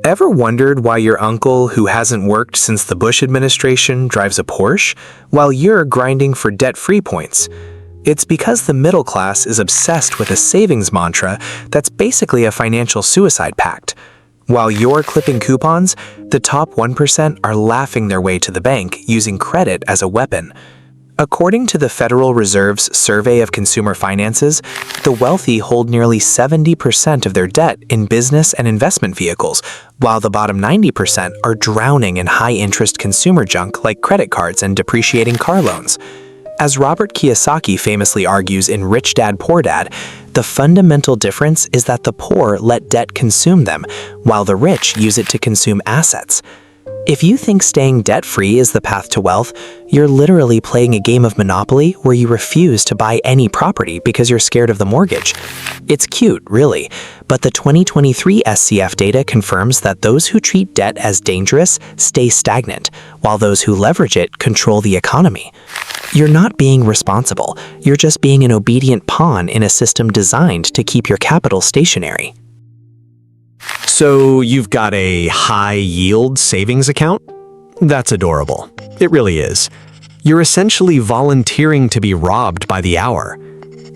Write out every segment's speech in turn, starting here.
Ever wondered why your uncle, who hasn't worked since the Bush administration, drives a Porsche, while you're grinding for debt-free points? It's because the middle class is obsessed with a savings mantra that's basically a financial suicide pact. While you're clipping coupons, the top 1% are laughing their way to the bank using credit as a weapon. According to the Federal Reserve's Survey of Consumer Finances, the wealthy hold nearly 70% of their debt in business and investment vehicles, while the bottom 90% are drowning in high-interest consumer junk like credit cards and depreciating car loans. As Robert Kiyosaki famously argues in Rich Dad, Poor Dad, the fundamental difference is that the poor let debt consume them, while the rich use it to consume assets. If you think staying debt-free is the path to wealth, you're literally playing a game of Monopoly where you refuse to buy any property because you're scared of the mortgage. It's cute, really, but the 2023 SCF data confirms that those who treat debt as dangerous stay stagnant, while those who leverage it control the economy. You're not being responsible, you're just being an obedient pawn in a system designed to keep your capital stationary. So you've got a high-yield savings account? That's adorable. It really is. You're essentially volunteering to be robbed by the hour.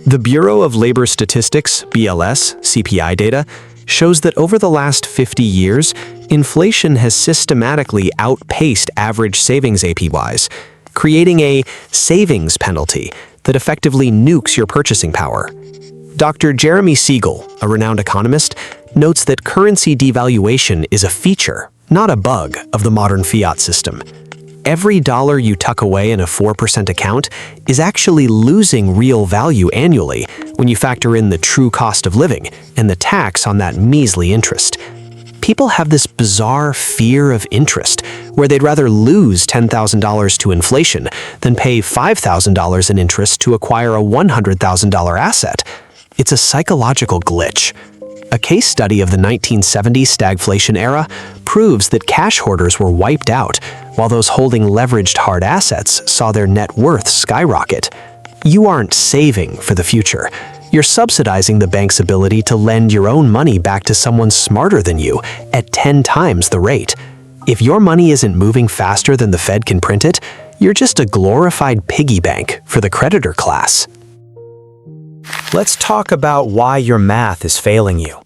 The Bureau of Labor Statistics, BLS, CPI data, shows that over the last 50 years, inflation has systematically outpaced average savings APYs, creating a savings penalty that effectively nukes your purchasing power. Dr. Jeremy Siegel, a renowned economist, notes that currency devaluation is a feature, not a bug, of the modern fiat system. Every dollar you tuck away in a 4% account is actually losing real value annually when you factor in the true cost of living and the tax on that measly interest. People have this bizarre fear of interest, where they'd rather lose $10,000 to inflation than pay $5,000 in interest to acquire a $100,000 asset. It's a psychological glitch. A case study of the 1970s stagflation era proves that cash hoarders were wiped out, while those holding leveraged hard assets saw their net worth skyrocket. You aren't saving for the future. You're subsidizing the bank's ability to lend your own money back to someone smarter than you at 10 times the rate. If your money isn't moving faster than the Fed can print it, you're just a glorified piggy bank for the creditor class. Let's talk about why your math is failing you.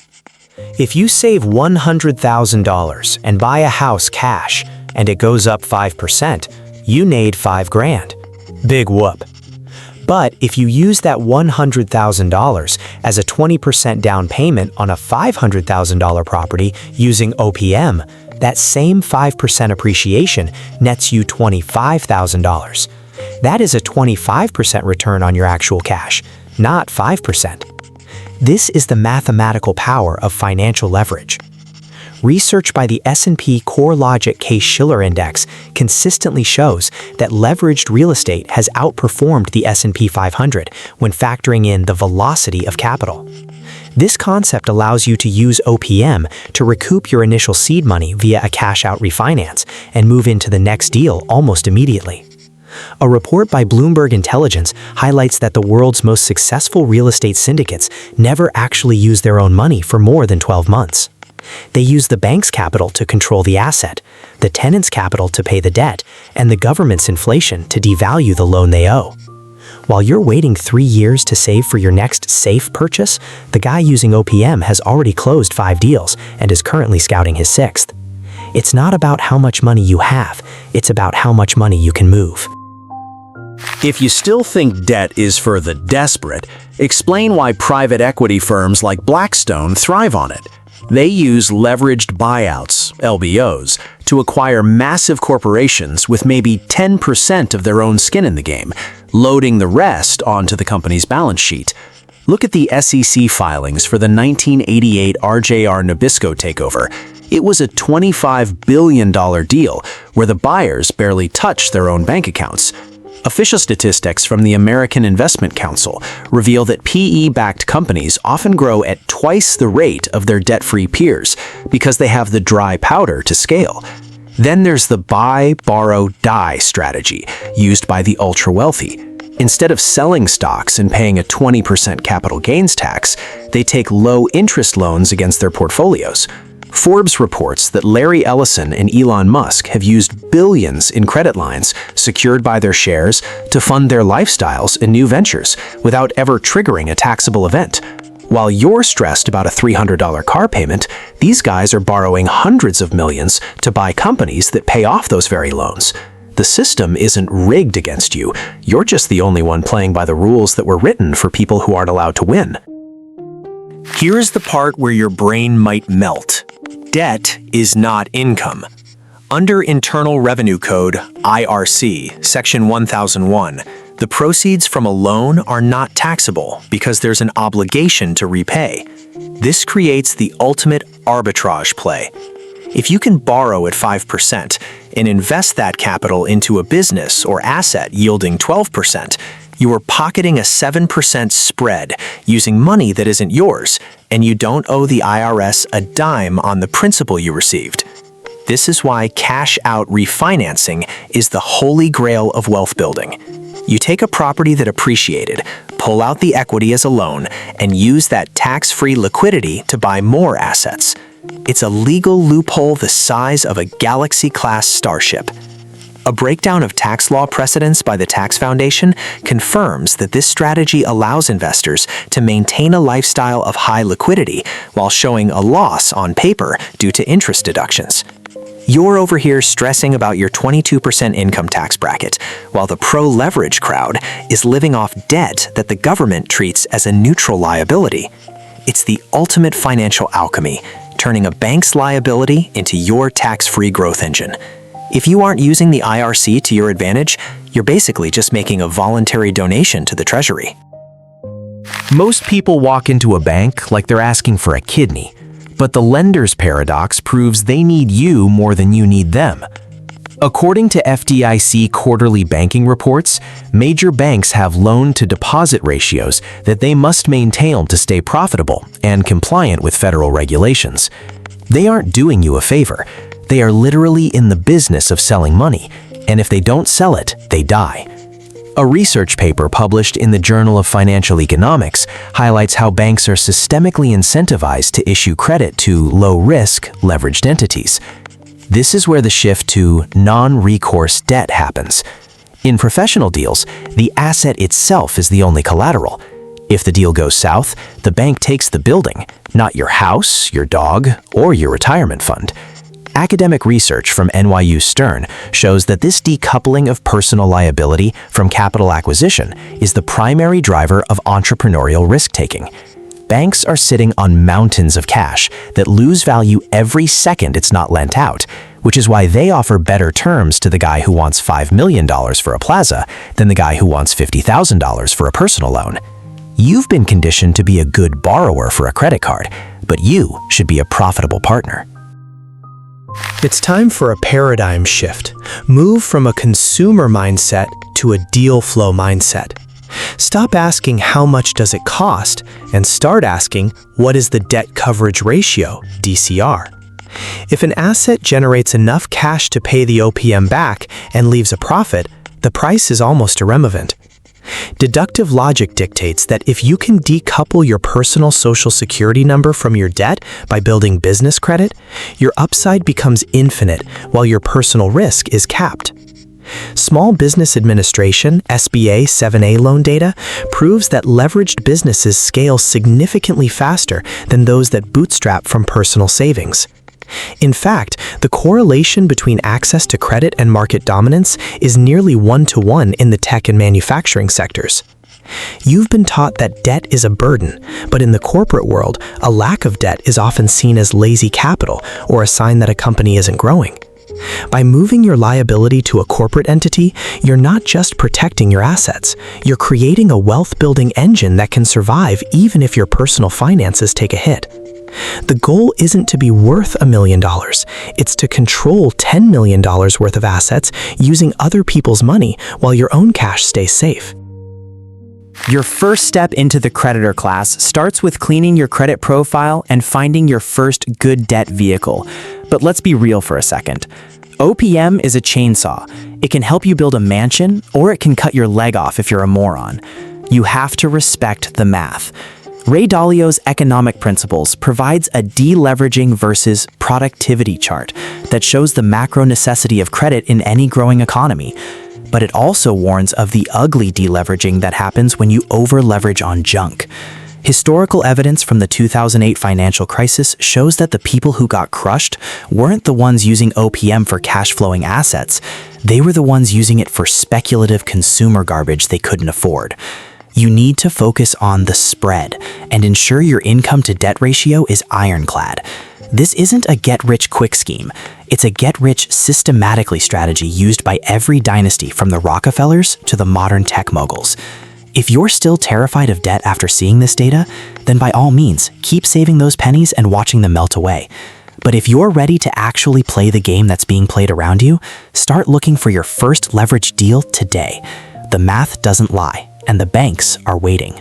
If you save $100,000 and buy a house cash and it goes up 5%, you made $5,000. Big whoop. But if you use that $100,000 as a 20% down payment on a $500,000 property using O.P.M, that same 5% appreciation nets you $25,000. That is a 25% return on your actual cash, not 5%. This is the mathematical power of financial leverage. Research by the S&P CoreLogic Case-Shiller Index consistently shows that leveraged real estate has outperformed the S&P 500 when factoring in the velocity of capital. This concept allows you to use O.P.M to recoup your initial seed money via a cash-out refinance and move into the next deal almost immediately. A report by Bloomberg Intelligence highlights that the world's most successful real estate syndicates never actually use their own money for more than 12 months. They use the bank's capital to control the asset, the tenant's capital to pay the debt, and the government's inflation to devalue the loan they owe. While you're waiting 3 years to save for your next safe purchase, the guy using O.P.M has already closed 5 deals and is currently scouting his 6th. It's not about how much money you have, it's about how much money you can move. If you still think debt is for the desperate, explain why private equity firms like Blackstone thrive on it. They use leveraged buyouts, LBOs, to acquire massive corporations with maybe 10% of their own skin in the game, loading the rest onto the company's balance sheet. Look at the SEC filings for the 1988 RJR Nabisco takeover. It was a $25 billion deal where the buyers barely touched their own bank accounts. Official statistics from the American Investment Council reveal that PE-backed companies often grow at twice the rate of their debt-free peers because they have the dry powder to scale. Then there's the buy, borrow, die strategy used by the ultra-wealthy. Instead of selling stocks and paying a 20% capital gains tax, they take low-interest loans against their portfolios. Forbes reports that Larry Ellison and Elon Musk have used billions in credit lines secured by their shares to fund their lifestyles and new ventures without ever triggering a taxable event. While you're stressed about a $300 car payment, these guys are borrowing hundreds of millions to buy companies that pay off those very loans. The system isn't rigged against you. You're just the only one playing by the rules that were written for people who aren't allowed to win. Here's the part where your brain might melt. Debt is not income. Under Internal Revenue Code, IRC, Section 1001, the proceeds from a loan are not taxable because there's an obligation to repay. This creates the ultimate arbitrage play. If you can borrow at 5% and invest that capital into a business or asset yielding 12%, you are pocketing a 7% spread using money that isn't yours, and you don't owe the IRS a dime on the principal you received. This is why cash-out refinancing is the holy grail of wealth building. You take a property that appreciated, pull out the equity as a loan, and use that tax-free liquidity to buy more assets. It's a legal loophole the size of a Galaxy-class starship. A breakdown of tax law precedents by the Tax Foundation confirms that this strategy allows investors to maintain a lifestyle of high liquidity while showing a loss on paper due to interest deductions. You're over here stressing about your 22% income tax bracket, while the pro-leverage crowd is living off debt that the government treats as a neutral liability. It's the ultimate financial alchemy, turning a bank's liability into your tax-free growth engine. If you aren't using the IRC to your advantage, you're basically just making a voluntary donation to the Treasury. Most people walk into a bank like they're asking for a kidney, but the lender's paradox proves they need you more than you need them. According to FDIC quarterly banking reports, major banks have loan-to-deposit ratios that they must maintain to stay profitable and compliant with federal regulations. They aren't doing you a favor. They are literally in the business of selling money, and if they don't sell it, they die. A research paper published in the Journal of Financial Economics highlights how banks are systemically incentivized to issue credit to low-risk, leveraged entities. This is where the shift to non-recourse debt happens. In professional deals, the asset itself is the only collateral. If the deal goes south, the bank takes the building, not your house, your dog, or your retirement fund. Academic research from NYU Stern shows that this decoupling of personal liability from capital acquisition is the primary driver of entrepreneurial risk-taking. Banks are sitting on mountains of cash that lose value every second it's not lent out, which is why they offer better terms to the guy who wants $5 million for a plaza than the guy who wants $50,000 for a personal loan. You've been conditioned to be a good borrower for a credit card, but you should be a profitable partner. It's time for a paradigm shift. Move from a consumer mindset to a deal flow mindset. Stop asking how much does it cost and start asking what is the debt coverage ratio, DCR. If an asset generates enough cash to pay the O.P.M back and leaves a profit, the price is almost irrelevant. Deductive logic dictates that if you can decouple your personal social security number from your debt by building business credit, your upside becomes infinite while your personal risk is capped. Small Business Administration (SBA) 7A loan data proves that leveraged businesses scale significantly faster than those that bootstrap from personal savings. In fact, the correlation between access to credit and market dominance is nearly 1-to-1 in the tech and manufacturing sectors. You've been taught that debt is a burden, but in the corporate world, a lack of debt is often seen as lazy capital or a sign that a company isn't growing. By moving your liability to a corporate entity, you're not just protecting your assets, you're creating a wealth-building engine that can survive even if your personal finances take a hit. The goal isn't to be worth $1 million, it's to control $10 million worth of assets using other people's money while your own cash stays safe. Your first step into the creditor class starts with cleaning your credit profile and finding your first good debt vehicle. But let's be real for a second. O.P.M is a chainsaw. It can help you build a mansion, or it can cut your leg off if you're a moron. You have to respect the math. Ray Dalio's Economic Principles provides a deleveraging versus productivity chart that shows the macro necessity of credit in any growing economy. But it also warns of the ugly deleveraging that happens when you over-leverage on junk. Historical evidence from the 2008 financial crisis shows that the people who got crushed weren't the ones using O.P.M for cash-flowing assets. They were the ones using it for speculative consumer garbage they couldn't afford. You need to focus on the spread and ensure your income-to-debt ratio is ironclad. This isn't a get-rich-quick scheme. It's a get-rich systematically strategy used by every dynasty from the Rockefellers to the modern tech moguls. If you're still terrified of debt after seeing this data, then by all means, keep saving those pennies and watching them melt away. But if you're ready to actually play the game that's being played around you, start looking for your first leverage deal today. The math doesn't lie, and the banks are waiting.